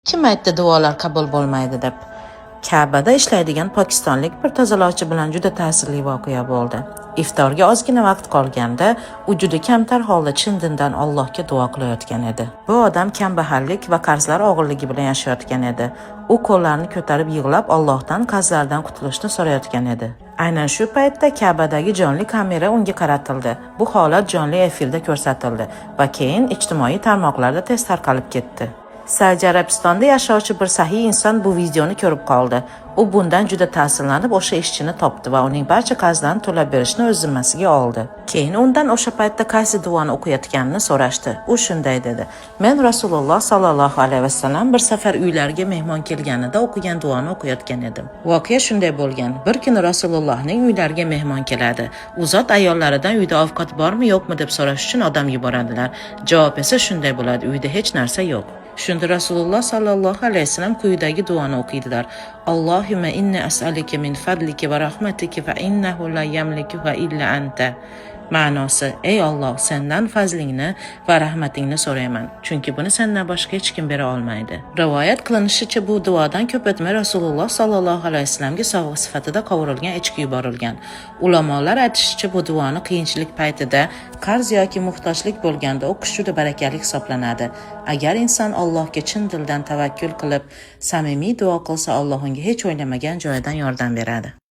Kim aytdi duolar qabul bo'lmaydi deb? Ka'bada ishlaydigan pokistonlik bir tozalovchi bilan juda ta'sirli voqea bo'ldi. Iftorga ozgina vaqt qolganda u juda kamtar holda chin dindan Allohga duo qilayotgan edi. Bu odam kambag'allik va qarzlar og'irligi bilan yashayotgan edi. U qo'llarini ko'tarib yig'lab Allohdan qarzlardan qutulishni so'rayotgan edi. Aynan shu paytda Ka'badagi jonli kamera unga qaratildi. Bu holat jonli efirda ko'rsatildi va keyin ijtimoiy tarmoqlarda tez tarqalib ketdi. Saudiya Arabistonda yashovchi bir sahiy inson bu videoni ko'rib qoldi. U bundan juda ta'sirlanib o'sha ishchini topdi va uning barcha qarzlarini to'lab berishni o'z zimmasiga oldi. Keyin undan o'sha paytda qaysi duoni o'qiyotganini so'rashdi. U shunday dedi: "Men Rasululloh sallallohu alayhi vasallam bir safar uylarga mehmon kelganida o'qigan duoni o'qiyotgan edim." Voqea shunday bo'lgan. Bir kuni Rasulullohning uylariga mehmon keladi. U zot ayollaridan uyda ovqat bormi yo'qmi deb so'rash uchun odam yuboradilar. Javob esa shunday bo'ladi: uyda hech narsa yo'q. Shunda Rasululloh sallallohu alayhi vasallam quyidagi duoni o'qiydilar: Allohumma inni as'aluka min fadlika va rahmatika fa innahu la yamlikuha illa anta. Ma'nosi: ey Alloh, sendan fazlingni va rahmatingni so'rayman, chunki buni sendan boshqa hech kim bera olmaydi. Rivoyat qilinishicha, bu duodan ko'p o'tmay Rasululloh sallallohu alayhi vasallamga sovg'a sifatida qovurilgan echki yuborilgan. Ulamolar aytishicha, bu duoni qiyinchilik paytida, qarz yoki muhtojlik bo'lganda o'qish juda barakali hisoblanadi. Agar inson Allohga chin dildan tavakkul qilib, samimiy duo qilsa, Alloh unga hech o'ylamagan joydan yordam beradi.